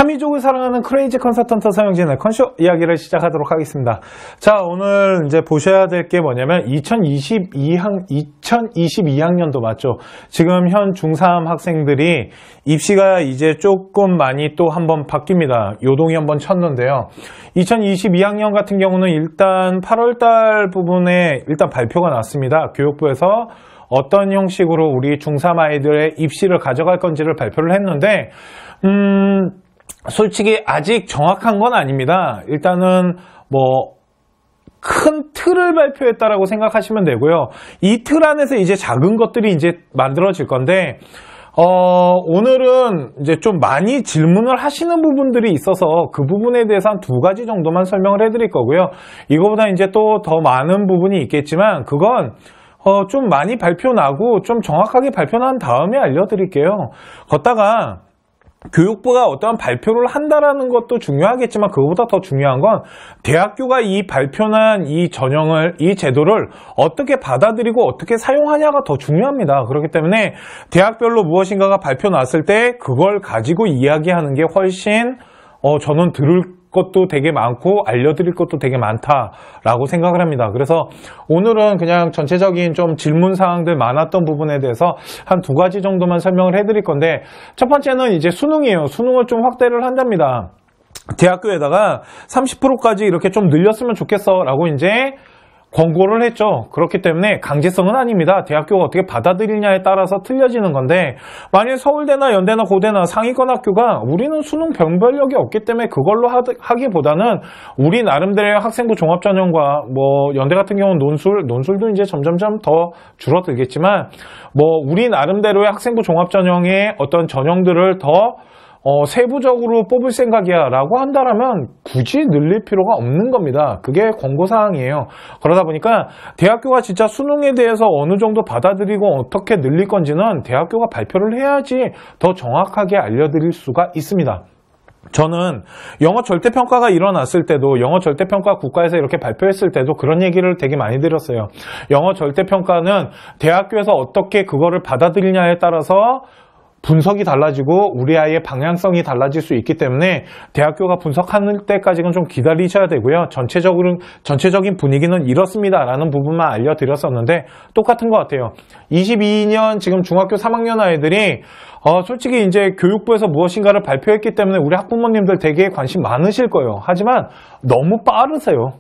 타미족을 사랑하는 크레이지 컨설턴트 서영진의 컨쇼 이야기를 시작하도록 하겠습니다. 자, 오늘 이제 보셔야 될 게 뭐냐면 2022학년도 맞죠? 지금 현 중3 학생들이 입시가 이제 조금 많이 또 한번 바뀝니다. 요동이 한번 쳤는데요. 2022학년 같은 경우는 일단 8월달 부분에 일단 발표가 났습니다. 교육부에서 어떤 형식으로 우리 중3 아이들의 입시를 가져갈 건지를 발표를 했는데 솔직히 아직 정확한 건 아닙니다. 일단은 큰 틀을 발표했다라고 생각하시면 되고요. 이 틀 안에서 이제 작은 것들이 이제 만들어질 건데 오늘은 이제 좀 많이 질문을 하시는 부분들이 있어서 그 부분에 대해서 한 2가지 정도만 설명을 해드릴 거고요. 이거보다 이제 또 더 많은 부분이 있겠지만 그건 좀 많이 발표 나고 좀 정확하게 발표 난 다음에 알려드릴게요. 걷다가 교육부가 어떠한 발표를 한다라는 것도 중요하겠지만 그거보다 더 중요한 건 대학교가 이 발표난 이 전형을, 이 제도를 어떻게 받아들이고 어떻게 사용하냐가 더 중요합니다. 그렇기 때문에 대학별로 무엇인가가 발표 났을 때 그걸 가지고 이야기하는 게 훨씬 저는 들을 것도 되게 많고 알려드릴 것도 되게 많다라고 생각을 합니다. 그래서 오늘은 그냥 전체적인 좀 질문 사항들 많았던 부분에 대해서 한 2가지 정도만 설명을 해드릴 건데, 첫 번째는 이제 수능이에요. 수능을 좀 확대를 한답니다. 대학교에다가 30%까지 이렇게 좀 늘렸으면 좋겠어 라고 이제 권고를 했죠. 그렇기 때문에 강제성은 아닙니다. 대학교가 어떻게 받아들이냐에 따라서 틀려지는 건데, 만약 서울대나 연대나 고대나 상위권 학교가 우리는 수능 변별력이 없기 때문에 그걸로 하기보다는 우리 나름대로의 학생부 종합전형과 연대 같은 경우는 논술도 이제 점점점 더 줄어들겠지만 우리 나름대로의 학생부 종합전형의 어떤 전형들을 더 세부적으로 뽑을 생각이야 라고 한다면 굳이 늘릴 필요가 없는 겁니다. 그게 권고사항이에요. 그러다 보니까 대학교가 진짜 수능에 대해서 어느 정도 받아들이고 어떻게 늘릴 건지는 대학교가 발표를 해야지 더 정확하게 알려드릴 수가 있습니다. 저는 영어 절대평가가 일어났을 때도, 영어 절대평가 국가에서 이렇게 발표했을 때도 그런 얘기를 되게 많이 드렸어요. 영어 절대평가는 대학교에서 어떻게 그거를 받아들이냐에 따라서 분석이 달라지고 우리 아이의 방향성이 달라질 수 있기 때문에 대학교가 분석하는 때까지는 좀 기다리셔야 되고요. 전체적인 분위기는 이렇습니다 라는 부분만 알려드렸었는데 똑같은 것 같아요. 22년 지금 중학교 3학년 아이들이 솔직히 이제 교육부에서 무엇인가를 발표했기 때문에 우리 학부모님들 되게 관심 많으실 거예요. 하지만 너무 빠르세요.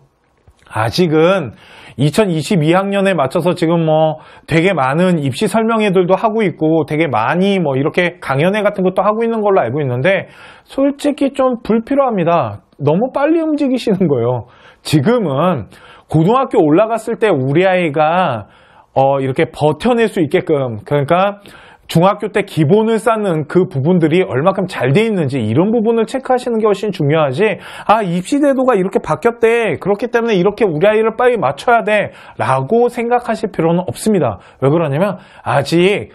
아직은 2022학년에 맞춰서 지금 되게 많은 입시 설명회들도 하고 있고 되게 많이 이렇게 강연회 같은 것도 하고 있는 걸로 알고 있는데 솔직히 좀 불필요합니다. 너무 빨리 움직이시는 거예요. 지금은 고등학교 올라갔을 때 우리 아이가 이렇게 버텨낼 수 있게끔, 그러니까 중학교 때 기본을 쌓는 그 부분들이 얼마큼 잘 돼 있는지 이런 부분을 체크하시는 게 훨씬 중요하지, 입시 제도가 이렇게 바뀌었대, 그렇기 때문에 이렇게 우리 아이를 빨리 맞춰야 돼 라고 생각하실 필요는 없습니다. 왜 그러냐면 아직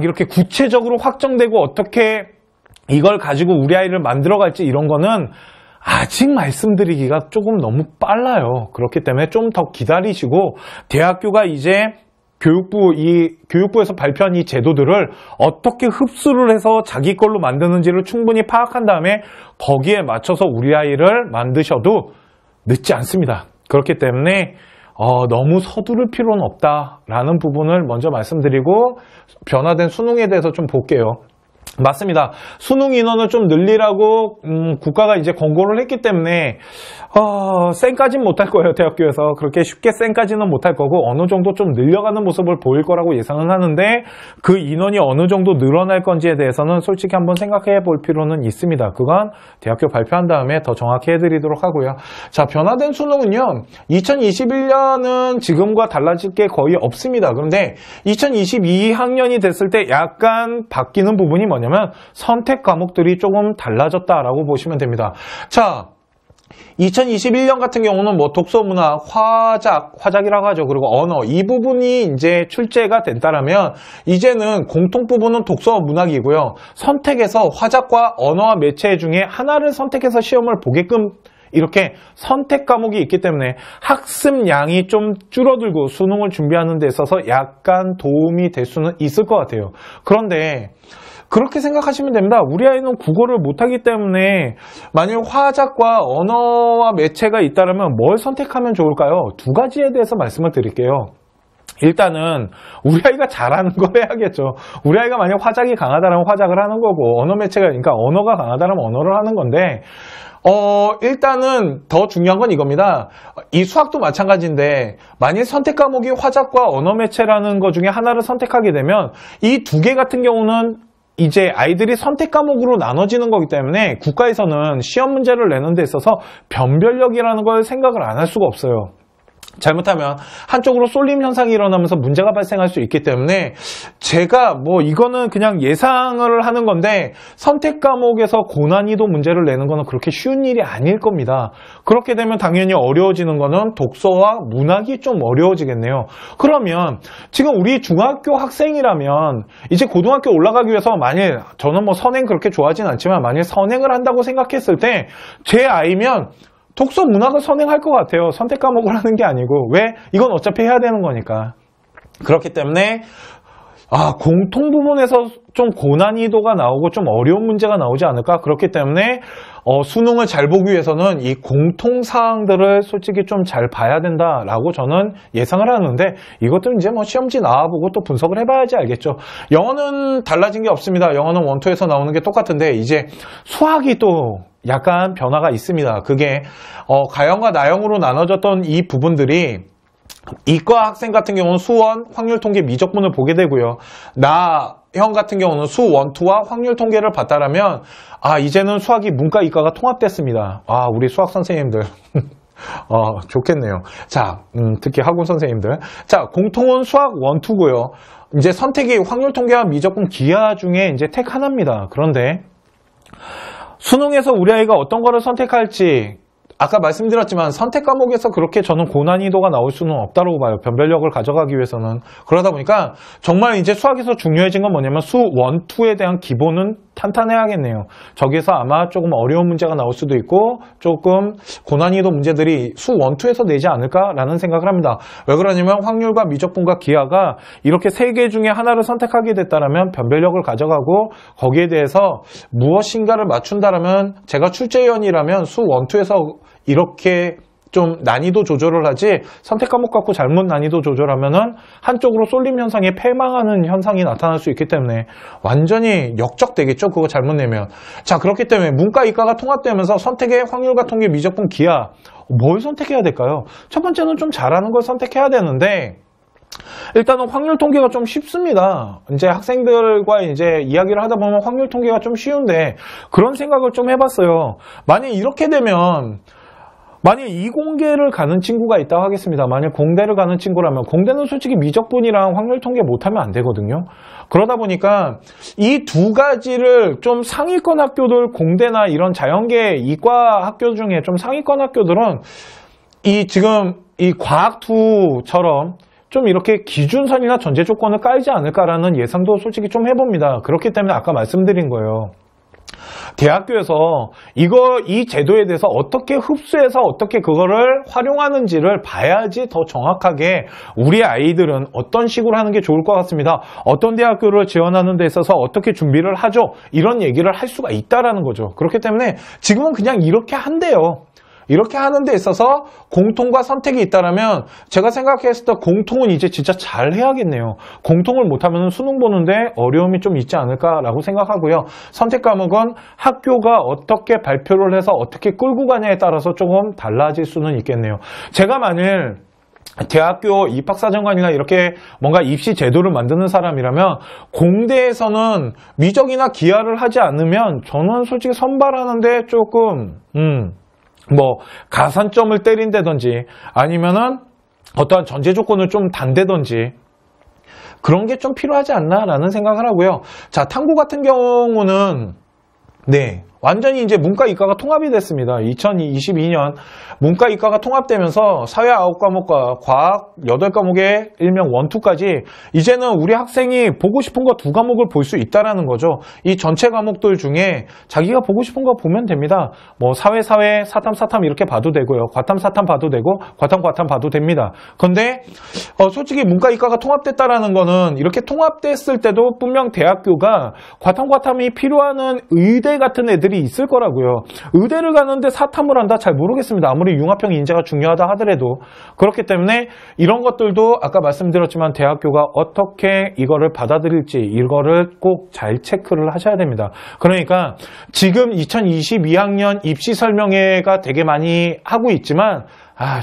이렇게 구체적으로 확정되고 어떻게 이걸 가지고 우리 아이를 만들어갈지 이런 거는 아직 말씀드리기가 조금 너무 빨라요. 그렇기 때문에 좀 더 기다리시고 대학교가 이제 교육부에서 발표한 이 제도들을 어떻게 흡수를 해서 자기 걸로 만드는지를 충분히 파악한 다음에 거기에 맞춰서 우리 아이를 만드셔도 늦지 않습니다. 그렇기 때문에 너무 서두를 필요는 없다라는 부분을 먼저 말씀드리고 변화된 수능에 대해서 좀 볼게요. 맞습니다. 수능 인원을 좀 늘리라고 국가가 이제 권고를 했기 때문에 쌩까지는 못할 거예요. 대학교에서 그렇게 쉽게 쌩까지는 못할 거고 어느 정도 좀 늘려가는 모습을 보일 거라고 예상은 하는데 그 인원이 어느 정도 늘어날 건지에 대해서는 솔직히 한번 생각해 볼 필요는 있습니다. 그건 대학교 발표한 다음에 더 정확히 해드리도록 하고요. 자, 변화된 수능은요, 2021년은 지금과 달라질 게 거의 없습니다. 그런데 2022학년이 됐을 때 약간 바뀌는 부분이 뭐냐면 선택 과목들이 조금 달라졌다라고 보시면 됩니다. 자, 2021년 같은 경우는 독서, 문화, 화작이라고 하죠. 그리고 언어, 이 부분이 이제 출제가 된다라면 이제는 공통 부분은 독서와 문학이고요. 선택해서 화작과 언어와 매체 중에 하나를 선택해서 시험을 보게끔 이렇게 선택 과목이 있기 때문에 학습량이 좀 줄어들고 수능을 준비하는 데 있어서 약간 도움이 될 수는 있을 것 같아요. 그런데 그렇게 생각하시면 됩니다. 우리 아이는 국어를 못하기 때문에 만약 화작과 언어와 매체가 있다면 뭘 선택하면 좋을까요? 두 가지에 대해서 말씀을 드릴게요. 일단은 우리 아이가 잘하는 거 해야겠죠. 우리 아이가 만약 화작이 강하다면 화작을 하는 거고, 언어 매체가, 그러니까 언어가 강하다면 언어를 하는 건데, 일단은 더 중요한 건 이겁니다. 이 수학도 마찬가지인데, 만약 선택 과목이 화작과 언어 매체라는 것 중에 하나를 선택하게 되면 이 두 개 같은 경우는 이제 아이들이 선택 과목으로 나눠지는 거기 때문에 국가에서는 시험 문제를 내는 데 있어서 변별력이라는 걸 생각을 안 할 수가 없어요. 잘못하면 한쪽으로 쏠림 현상이 일어나면서 문제가 발생할 수 있기 때문에 제가 이거는 그냥 예상을 하는 건데, 선택 과목에서 고난이도 문제를 내는 거는 그렇게 쉬운 일이 아닐 겁니다. 그렇게 되면 당연히 어려워지는 거는 독서와 문학이 좀 어려워지겠네요. 그러면 지금 우리 중학교 학생이라면 이제 고등학교 올라가기 위해서, 만일 저는 선행 그렇게 좋아하진 않지만 만일 선행을 한다고 생각했을 때 제 아이면 독서 문학을 선행할 것 같아요. 선택 과목을 하는 게 아니고. 왜? 이건 어차피 해야 되는 거니까. 그렇기 때문에 공통 부분에서 좀 고난이도가 나오고 좀 어려운 문제가 나오지 않을까? 그렇기 때문에 수능을 잘 보기 위해서는 이 공통사항들을 솔직히 좀 잘 봐야 된다라고 저는 예상을 하는데, 이것도 이제 시험지 나와보고 또 분석을 해봐야지 알겠죠. 영어는 달라진 게 없습니다. 영어는 원투에서 나오는 게 똑같은데, 이제 수학이 또 약간 변화가 있습니다. 그게 가형과 나형으로 나눠졌던 이 부분들이, 이과 학생 같은 경우는 수원, 확률 통계, 미적분을 보게 되고요. 나형 같은 경우는 수 원투와 확률 통계를 봤다라면, 이제는 수학이 문과, 이과가 통합됐습니다. 우리 수학 선생님들. 좋겠네요. 자, 특히 학원 선생님들. 자, 공통은 수학 원투고요. 이제 선택이 확률 통계와 미적분, 기하 중에 이제 택 하나입니다. 그런데 수능에서 우리 아이가 어떤 거를 선택할지, 아까 말씀드렸지만 선택 과목에서 그렇게 저는 고난이도가 나올 수는 없다고 봐요. 변별력을 가져가기 위해서는. 그러다 보니까 정말 이제 수학에서 중요해진 건 뭐냐면 수 1, 2에 대한 기본은 탄탄해야겠네요. 저기서 아마 조금 어려운 문제가 나올 수도 있고 조금 고난이도 문제들이 수 1, 2에서 내지 않을까라는 생각을 합니다. 왜 그러냐면 확률과 미적분과 기하가 이렇게 세 개 중에 하나를 선택하게 됐다면 변별력을 가져가고 거기에 대해서 무엇인가를 맞춘다라면, 제가 출제위원이라면 수 1, 2에서 이렇게 좀 난이도 조절을 하지, 선택 과목 갖고 잘못 난이도 조절하면은 한쪽으로 쏠림 현상에 패망하는 현상이 나타날 수 있기 때문에 완전히 역적되겠죠. 그거 잘못 내면. 자, 그렇기 때문에 문과, 이과가 통합되면서 선택의 확률과 통계, 미적분, 기하, 뭘 선택해야 될까요? 첫 번째는 좀 잘하는 걸 선택해야 되는데, 일단은 확률 통계가 좀 쉽습니다. 이제 학생들과 이제 이야기를 하다 보면 확률 통계가 좀 쉬운데, 그런 생각을 좀 해봤어요. 만약 이렇게 되면, 만약 이공계를 가는 친구가 있다고 하겠습니다. 만약 공대를 가는 친구라면, 공대는 솔직히 미적분이랑 확률 통계 못하면 안 되거든요. 그러다 보니까 이 두 가지를 좀 상위권 학교들, 공대나 이런 자연계 이과 학교 중에 좀 상위권 학교들은 지금 이 과학2처럼 좀 이렇게 기준선이나 전제 조건을 깔지 않을까라는 예상도 솔직히 좀 해봅니다. 그렇기 때문에 아까 말씀드린 거예요. 대학교에서 이 제도에 대해서 어떻게 흡수해서 어떻게 그거를 활용하는지를 봐야지 더 정확하게 우리 아이들은 어떤 식으로 하는 게 좋을 것 같습니다. 어떤 대학교를 지원하는 데 있어서 어떻게 준비를 하죠. 이런 얘기를 할 수가 있다라는 거죠. 그렇기 때문에 지금은 그냥 이렇게 한대요. 이렇게 하는 데 있어서 공통과 선택이 있다면 제가 생각했을 때 공통은 이제 진짜 잘 해야겠네요. 공통을 못하면 수능 보는데 어려움이 좀 있지 않을까라고 생각하고요. 선택 과목은 학교가 어떻게 발표를 해서 어떻게 끌고 가냐에 따라서 조금 달라질 수는 있겠네요. 제가 만일 대학교 입학사정관이나 이렇게 뭔가 입시 제도를 만드는 사람이라면 공대에서는 미적이나 기하를 하지 않으면 저는 솔직히 선발하는데 조금 가산점을 때린다든지 아니면은 어떠한 전제 조건을 좀 단다든지 그런 게 좀 필요하지 않나라는 생각을 하고요. 자, 탐구 같은 경우는 완전히 이제 문과 이과가 통합이 됐습니다. 2022년 문과 이과가 통합되면서 사회 9과목과 과학 8과목의 일명 1, 2까지 이제는 우리 학생이 보고 싶은 거 2과목을 볼 수 있다라는 거죠. 이 전체 과목들 중에 자기가 보고 싶은 거 보면 됩니다. 뭐 사회, 사탐 이렇게 봐도 되고요. 과탐 봐도 되고 과탐 봐도 됩니다. 근데 솔직히 문과 이과가 통합됐다라는 거는 이렇게 통합됐을 때도 분명 대학교가 과탐이 필요한 의대 같은 애들이 있을 거라고요. 의대를 가는데 사탐을 한다? 잘 모르겠습니다. 아무리 융합형 인재가 중요하다 하더라도. 그렇기 때문에 이런 것들도 아까 말씀드렸지만 대학교가 어떻게 이거를 받아들일지 이거를 꼭 잘 체크를 하셔야 됩니다. 그러니까 지금 2022학년 입시 설명회가 되게 많이 하고 있지만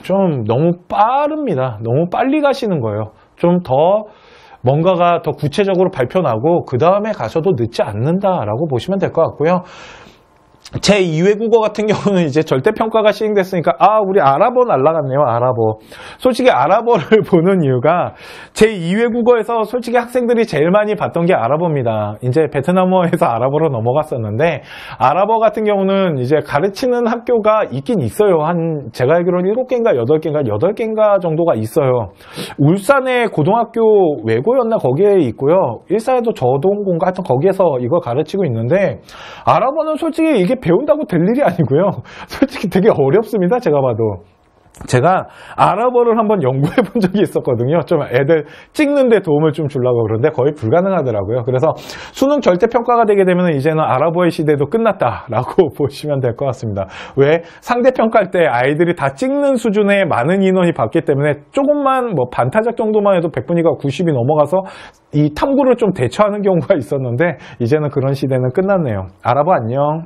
좀 너무 빠릅니다. 너무 빨리 가시는 거예요. 좀 더 뭔가가 더 구체적으로 발표나고 그 다음에 가셔도 늦지 않는다라고 보시면 될 것 같고요. 제2외 국어 같은 경우는 이제 절대평가가 시행됐으니까 우리 아랍어 날라갔네요. 아랍어. 솔직히 아랍어를 보는 이유가 제2외 국어에서 솔직히 학생들이 제일 많이 봤던 게 아랍어입니다. 이제 베트남어에서 아랍어로 넘어갔었는데 아랍어 같은 경우는 이제 가르치는 학교가 있긴 있어요. 제가 알기로는 7개인가 8개인가 정도가 있어요. 울산의 고등학교 외고였나 거기에 있고요. 일산에도 저동고인가 하여튼 거기에서 이걸 가르치고 있는데 아랍어는 솔직히 이게 배운다고 될 일이 아니고요. 솔직히 되게 어렵습니다. 제가 봐도. 제가 아랍어를 한번 연구해 본 적이 있었거든요. 좀 애들 찍는 데 도움을 좀 주려고 그러는데 거의 불가능하더라고요. 그래서 수능 절대평가가 되게 되면 이제는 아랍어의 시대도 끝났다라고 보시면 될 것 같습니다. 왜? 상대평가할 때 아이들이 다 찍는 수준의 많은 인원이 받기 때문에 조금만 반타작 정도만 해도 100분위가 90이 넘어가서 이 탐구를 좀 대처하는 경우가 있었는데 이제는 그런 시대는 끝났네요. 아랍어 안녕.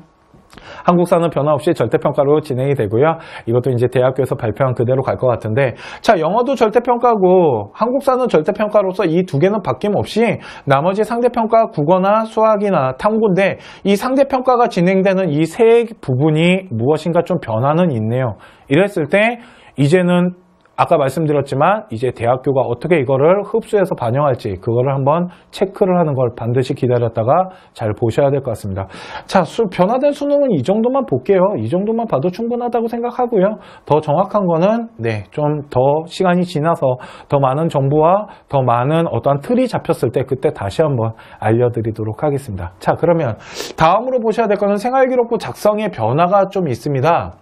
한국사는 변화 없이 절대평가로 진행이 되고요. 이것도 이제 대학교에서 발표한 그대로 갈 것 같은데 자, 영어도 절대평가고 한국사는 절대평가로서 이 두 개는 바뀜없이 나머지 상대평가 국어나 수학이나 탐구인데 이 상대평가가 진행되는 이 세 부분이 무엇인가 좀 변화는 있네요. 이랬을 때 이제는 아까 말씀드렸지만 이제 대학교가 어떻게 이거를 흡수해서 반영할지 그거를 한번 체크를 하는 걸 반드시 기다렸다가 잘 보셔야 될 것 같습니다. 자, 변화된 수능은 이 정도만 볼게요. 이 정도만 봐도 충분하다고 생각하고요. 더 정확한 거는 좀 더 시간이 지나서 더 많은 정보와 더 많은 어떠한 틀이 잡혔을 때 그때 다시 한번 알려드리도록 하겠습니다. 자, 그러면 다음으로 보셔야 될 거는 생활기록부 작성의 변화가 좀 있습니다.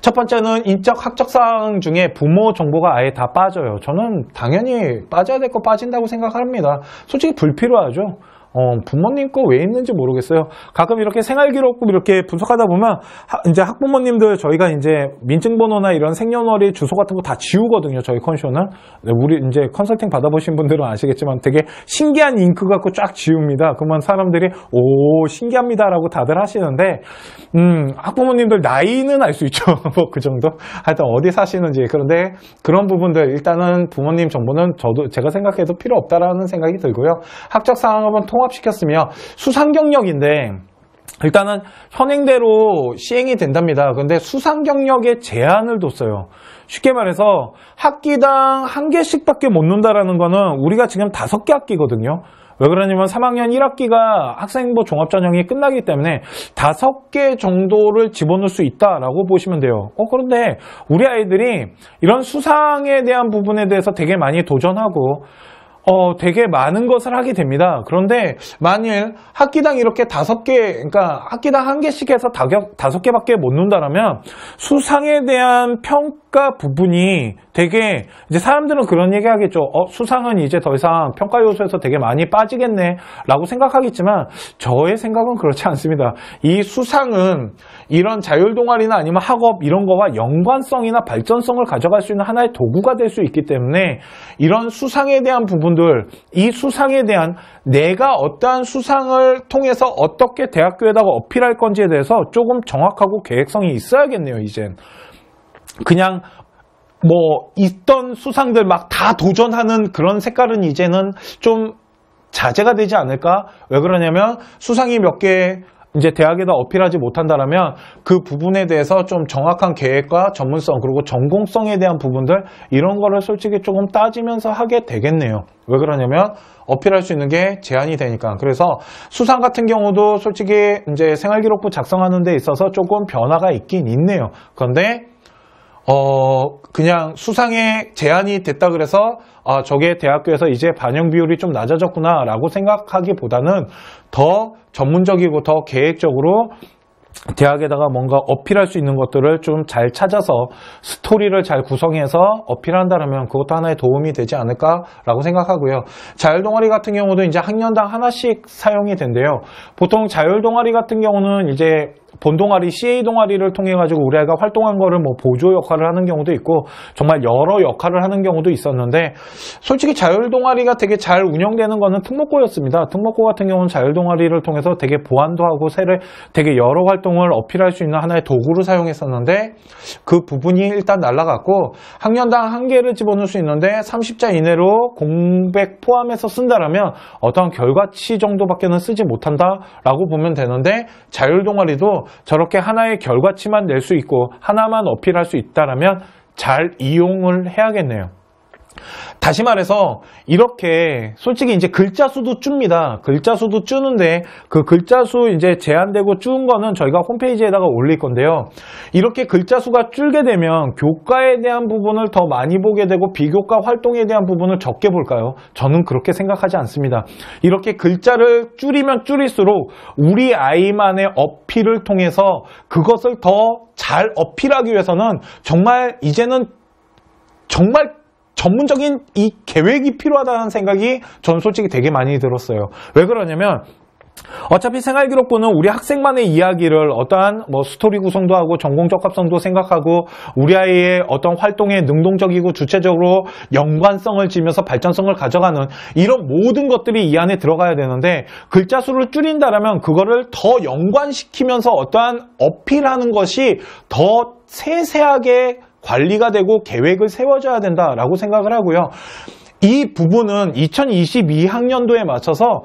첫 번째는 인적 학적 사항 중에 부모 정보가 아예 다 빠져요. 저는 당연히 빠져야 될 거 빠진다고 생각합니다. 솔직히 불필요하죠. 부모님 거 왜 있는지 모르겠어요. 가끔 이렇게 생활기록부 이렇게 분석하다 보면 이제 학부모님들 저희가 이제 민증번호나 이런 생년월일 주소 같은 거 다 지우거든요. 저희 컨쇼는. 우리 이제 컨설팅 받아보신 분들은 아시겠지만 되게 신기한 잉크 갖고 쫙 지웁니다. 그러면 사람들이 오 신기합니다라고 다들 하시는데 학부모님들 나이는 알 수 있죠. 뭐 그 정도. 하여튼 어디 사시는지. 그런데 그런 부분들 일단은 부모님 정보는 제가 생각해도 필요 없다라는 생각이 들고요. 학적 사항 한번 통합시켰으며 수상 경력인데 일단은 현행대로 시행이 된답니다. 근데 수상 경력에 제한을 뒀어요. 쉽게 말해서 학기당 1개씩밖에 못 넣는다라는 거는 우리가 지금 5개 학기거든요. 왜 그러냐면 3학년 1학기가 학생부 종합전형이 끝나기 때문에 5개 정도를 집어넣을 수 있다라고 보시면 돼요. 그런데 우리 아이들이 이런 수상에 대한 부분에 대해서 되게 많이 도전하고 되게 많은 것을 하게 됩니다. 그런데 만일 학기당 이렇게 5개, 그러니까 학기당 1개씩 해서 5개밖에 못 넣는다라면 수상에 대한 평가 부분이 되게 이제 사람들은 그런 얘기 하겠죠. 수상은 이제 더 이상 평가 요소에서 되게 많이 빠지겠네 라고 생각하겠지만 저의 생각은 그렇지 않습니다. 이 수상은 이런 자율동아리나 아니면 학업 이런 거와 연관성이나 발전성을 가져갈 수 있는 하나의 도구가 될 수 있기 때문에 이런 수상에 대한 부분들, 이 수상에 대한 내가 어떠한 수상을 통해서 어떻게 대학교에다가 어필할 건지에 대해서 조금 정확하고 계획성이 있어야겠네요. 이젠 그냥 뭐 있던 수상들 막 다 도전하는 그런 색깔은 이제는 좀 자제가 되지 않을까? 왜 그러냐면 수상이 몇 개 이제 대학에다 어필하지 못한다라면 그 부분에 대해서 좀 정확한 계획과 전문성 그리고 전공성에 대한 부분들 이런 거를 솔직히 조금 따지면서 하게 되겠네요. 왜 그러냐면 어필할 수 있는 게 제한이 되니까. 그래서 수상 같은 경우도 솔직히 이제 생활기록부 작성하는 데 있어서 조금 변화가 있긴 있네요. 그런데 그냥 수상에 제한이 됐다 그래서 저게 대학교에서 이제 반영 비율이 좀 낮아졌구나 라고 생각하기보다는 더 전문적이고 더 계획적으로 대학에다가 뭔가 어필할 수 있는 것들을 좀 잘 찾아서 스토리를 잘 구성해서 어필한다면 그것도 하나의 도움이 되지 않을까라고 생각하고요. 자율동아리 같은 경우도 이제 학년당 하나씩 사용이 된대요. 보통 자율동아리 같은 경우는 이제 본동아리, CA 동아리를 통해 가지고 우리 아이가 활동한 거를 뭐 보조 역할을 하는 경우도 있고 정말 여러 역할을 하는 경우도 있었는데 솔직히 자율동아리가 되게 잘 운영되는 거는 특목고였습니다. 특목고 같은 경우는 자율동아리를 통해서 되게 보완도 하고 되게 여러 활동을 어필할 수 있는 하나의 도구로 사용했었는데 그 부분이 일단 날아갔고 학년당 한 개를 집어넣을 수 있는데 30자 이내로 공백 포함해서 쓴다라면 어떤 결과치 정도밖에는 쓰지 못한다라고 보면 되는데 자율동아리도 저렇게 하나의 결과치만 낼 수 있고 하나만 어필할 수 있다라면 잘 이용을 해야겠네요. 다시 말해서 이렇게 솔직히 이제 글자 수도 줍니다. 글자 수도 주는데 그 글자 수 이제 제한되고 준 거는 저희가 홈페이지에다가 올릴 건데요. 이렇게 글자 수가 줄게 되면 교과에 대한 부분을 더 많이 보게 되고 비교과 활동에 대한 부분을 적게 볼까요? 저는 그렇게 생각하지 않습니다. 이렇게 글자를 줄이면 줄일수록 우리 아이만의 어필을 통해서 그것을 더 잘 어필하기 위해서는 정말 이제는 정말 전문적인 이 계획이 필요하다는 생각이 저는 솔직히 되게 많이 들었어요. 왜 그러냐면 어차피 생활기록부는 우리 학생만의 이야기를 어떠한 뭐 스토리 구성도 하고 전공 적합성도 생각하고 우리 아이의 어떤 활동에 능동적이고 주체적으로 연관성을 지면서 발전성을 가져가는 이런 모든 것들이 이 안에 들어가야 되는데 글자 수를 줄인다라면 그거를 더 연관시키면서 어떠한 어필하는 것이 더 세세하게 관리가 되고 계획을 세워줘야 된다라고 생각을 하고요. 이 부분은 2022학년도에 맞춰서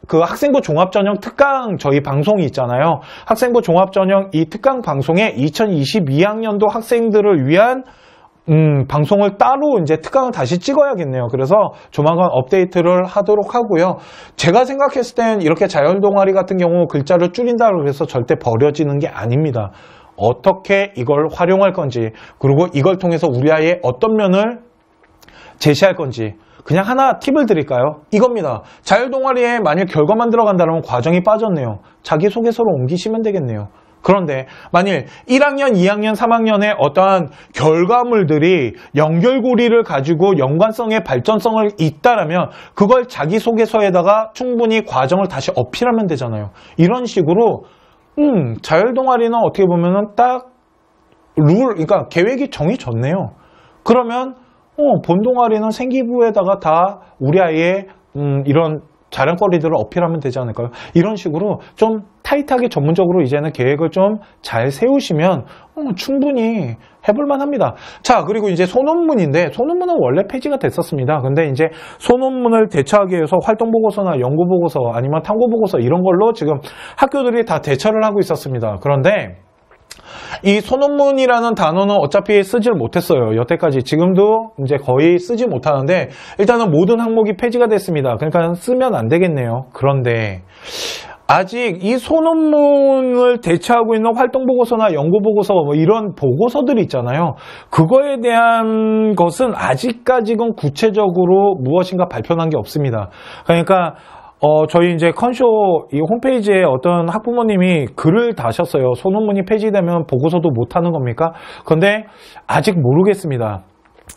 학생부 종합전형 특강 저희 방송이 있잖아요. 학생부 종합전형 이 특강 방송에 2022학년도 학생들을 위한 방송을 따로 이제 특강을 다시 찍어야겠네요. 그래서 조만간 업데이트를 하도록 하고요. 제가 생각했을 땐 이렇게 자율동아리 같은 경우 글자를 줄인다고 해서 절대 버려지는 게 아닙니다. 어떻게 이걸 활용할 건지 그리고 이걸 통해서 우리 아이의 어떤 면을 제시할 건지 그냥 하나 팁을 드릴까요? 이겁니다. 자율동아리에 만약 결과만 들어간다면 과정이 빠졌네요. 자기소개서로 옮기시면 되겠네요. 그런데 만일 1학년, 2학년, 3학년에 어떠한 결과물들이 연결고리를 가지고 연관성의 발전성을 있다라면 그걸 자기소개서에다가 충분히 과정을 다시 어필하면 되잖아요. 이런 식으로 자율동아리는 어떻게 보면은 딱 그러니까 계획이 정해졌네요. 그러면 본동아리는 생기부에다가 다 우리 아이의 이런 자랑거리들을 어필하면 되지 않을까요? 이런 식으로 좀 타이트하게 전문적으로 이제는 계획을 좀 잘 세우시면 충분히 해볼만 합니다. 자, 그리고 이제 소논문인데 소논문은 원래 폐지가 됐었습니다. 근데 이제 소논문을 대처하기 위해서 활동보고서나 연구보고서 아니면 탐구보고서 이런 걸로 지금 학교들이 다 대처를 하고 있었습니다. 그런데 이 소논문이라는 단어는 어차피 쓰질 못했어요. 여태까지. 지금도 이제 거의 쓰지 못하는데 일단은 모든 항목이 폐지가 됐습니다. 그러니까 쓰면 안 되겠네요. 그런데 아직 이 소논문을 대체하고 있는 활동보고서나 연구보고서 뭐 이런 보고서들이 있잖아요. 그거에 대한 것은 아직까지는 구체적으로 무엇인가 발표한 게 없습니다. 그러니까 저희 이제 컨쇼 이 홈페이지에 어떤 학부모님이 글을 다셨어요. 소논문이 폐지되면 보고서도 못하는 겁니까? 그런데 아직 모르겠습니다.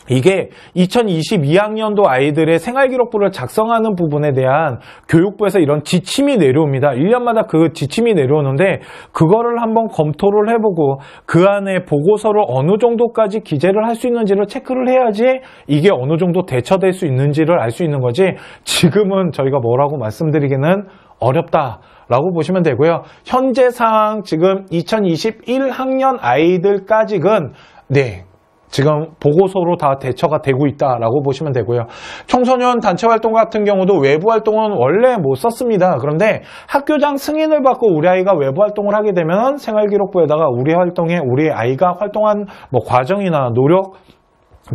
이게 2022학년도 아이들의 생활기록부를 작성하는 부분에 대한 교육부에서 이런 지침이 내려옵니다. 1년마다 그 지침이 내려오는데 그거를 한번 검토를 해보고 그 안에 보고서를 어느 정도까지 기재를 할 수 있는지를 체크를 해야지 이게 어느 정도 대처될 수 있는지를 알 수 있는 거지 지금은 저희가 뭐라고 말씀드리기는 어렵다라고 보시면 되고요. 현재 상황 지금 2021학년 아이들까지는 지금 보고서로 다 대처가 되고 있다라고 보시면 되고요. 청소년 단체 활동 같은 경우도 외부 활동은 원래 못 썼습니다. 그런데 학교장 승인을 받고 우리 아이가 외부 활동을 하게 되면 생활기록부에다가 우리 아이가 활동한 뭐 과정이나 노력,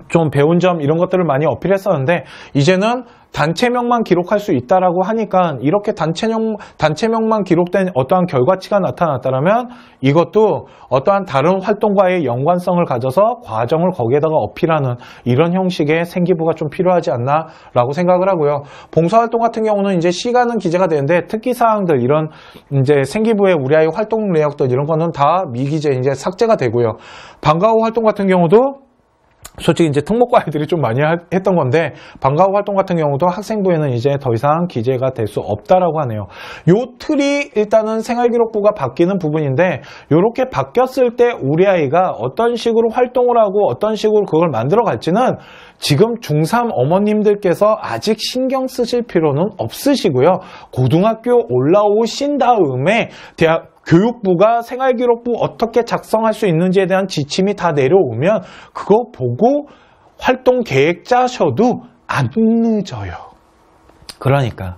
좀 배운 점 이런 것들을 많이 어필했었는데 이제는 단체명만 기록할 수 있다라고 하니까 이렇게 단체명만 기록된 어떠한 결과치가 나타났다면 이것도 어떠한 다른 활동과의 연관성을 가져서 과정을 거기에다가 어필하는 이런 형식의 생기부가 좀 필요하지 않나라고 생각을 하고요. 봉사활동 같은 경우는 이제 시간은 기재가 되는데 특기사항들 이런 이제 생기부의 우리 아이 활동 내역들 이런 거는 다 미기재 이제 삭제가 되고요. 방과 후 활동 같은 경우도 솔직히 이제 특목고 아이들이 좀 많이 했던 건데 방과 후 활동 같은 경우도 학생부에는 이제 더 이상 기재가 될 수 없다라고 하네요. 요 틀이 일단은 생활기록부가 바뀌는 부분인데 요렇게 바뀌었을 때 우리 아이가 어떤 식으로 활동을 하고 어떤 식으로 그걸 만들어 갈지는 지금 중3 어머님들께서 아직 신경 쓰실 필요는 없으시고요. 고등학교 올라오신 다음에 교육부가 생활기록부 어떻게 작성할 수 있는지에 대한 지침이 다 내려오면 그거 보고 활동 계획 짜셔도 안 늦어요. 그러니까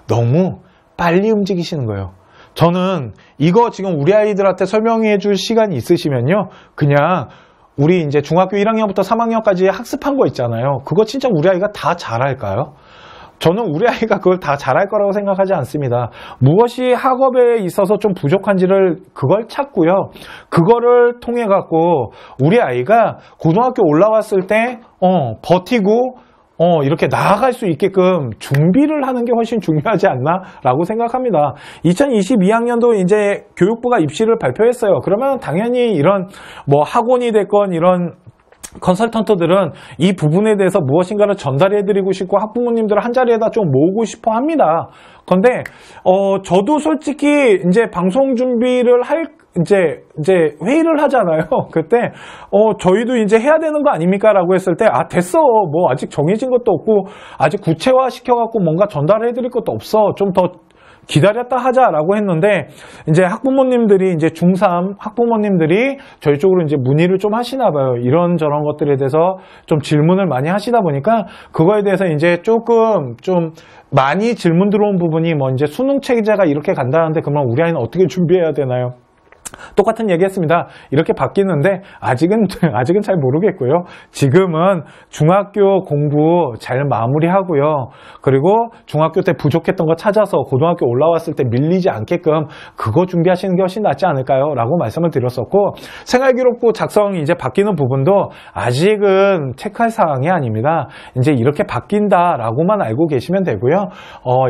너무 빨리 움직이시는 거예요. 저는 이거 지금 우리 아이들한테 설명해 줄 시간이 있으시면요. 그냥 우리 이제 중학교 1학년부터 3학년까지 학습한 거 있잖아요. 그거 진짜 우리 아이가 다 잘할까요? 저는 우리 아이가 그걸 다 잘할 거라고 생각하지 않습니다. 무엇이 학업에 있어서 좀 부족한지를 그걸 찾고요. 그거를 통해 갖고 우리 아이가 고등학교 올라왔을 때 버티고 이렇게 나아갈 수 있게끔 준비를 하는 게 훨씬 중요하지 않나라고 생각합니다. 2022학년도 이제 교육부가 입시를 발표했어요. 그러면 당연히 이런 뭐 학원이 됐건 이런 컨설턴트들은 이 부분에 대해서 무엇인가를 전달해드리고 싶고 학부모님들을 한 자리에다 좀 모으고 싶어 합니다. 그런데 저도 솔직히 이제 방송 준비를 이제 회의를 하잖아요. 그때 저희도 이제 해야 되는 거 아닙니까라고 했을 때 됐어. 뭐 아직 정해진 것도 없고 아직 구체화 시켜갖고 뭔가 전달해드릴 것도 없어. 좀 더 기다렸다 하자라고 했는데 이제 학부모님들이 이제 중3 학부모님들이 저희 쪽으로 이제 문의를 좀 하시나 봐요. 이런저런 것들에 대해서 좀 질문을 많이 하시다 보니까 그거에 대해서 이제 조금 좀 많이 질문 들어온 부분이 뭐 이제 수능 체제가 이렇게 간다는데 그러면 우리 아이는 어떻게 준비해야 되나요? 똑같은 얘기했습니다. 이렇게 바뀌는데 아직은 잘 모르겠고요. 지금은 중학교 공부 잘 마무리하고요. 그리고 중학교 때 부족했던 거 찾아서 고등학교 올라왔을 때 밀리지 않게끔 그거 준비하시는 게 훨씬 낫지 않을까요? 라고 말씀을 드렸었고 생활기록부 작성이 이제 바뀌는 부분도 아직은 체크할 사항이 아닙니다. 이제 이렇게 바뀐다라고만 알고 계시면 되고요.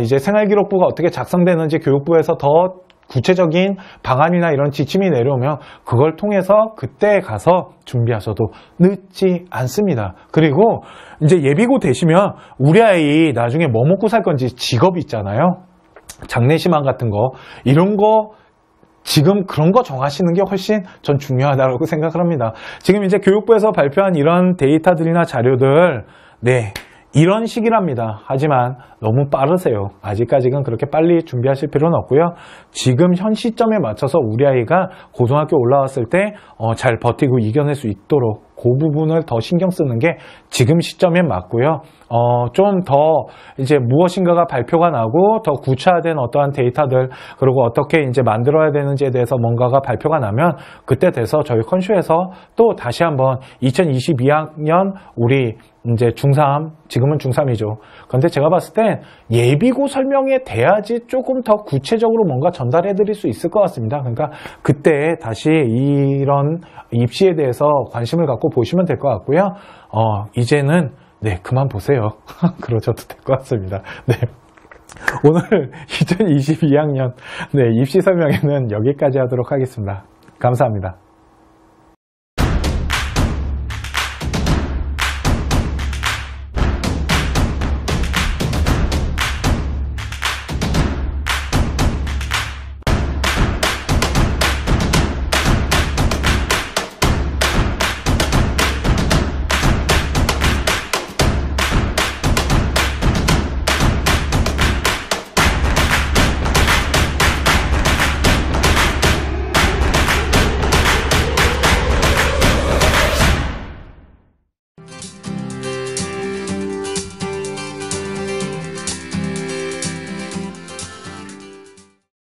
이제 생활기록부가 어떻게 작성되는지 교육부에서 더 구체적인 방안이나 이런 지침이 내려오면 그걸 통해서 그때 가서 준비하셔도 늦지 않습니다. 그리고 이제 예비고 되시면 우리 아이 나중에 뭐 먹고 살 건지 직업 있잖아요. 장래희망 같은 거 이런 거 지금 그런 거 정하시는 게 훨씬 전 중요하다고 생각을 합니다. 지금 이제 교육부에서 발표한 이런 데이터들이나 자료들 이런 식이랍니다. 하지만 너무 빠르세요. 아직까지는 그렇게 빨리 준비하실 필요는 없고요. 지금 현 시점에 맞춰서 우리 아이가 고등학교 올라왔을 때 잘 버티고 이겨낼 수 있도록 그 부분을 더 신경 쓰는 게 지금 시점에 맞고요. 좀 더 이제 무엇인가가 발표가 나고 더 구체화된 어떠한 데이터들 그리고 어떻게 이제 만들어야 되는지에 대해서 뭔가가 발표가 나면 그때 돼서 저희 컨슈에서 또 다시 한번 2022학년 우리 이제 중3, 지금은 중3이죠. 그런데 제가 봤을 땐 예비고 설명에 돼야지 조금 더 구체적으로 뭔가 전달해 드릴 수 있을 것 같습니다. 그러니까 그때 다시 이런 입시에 대해서 관심을 갖고 보시면 될 것 같고요. 이제는 그만 보세요. 그러셔도 될 것 같습니다. 오늘 2022학년 입시 설명회는 여기까지 하도록 하겠습니다. 감사합니다.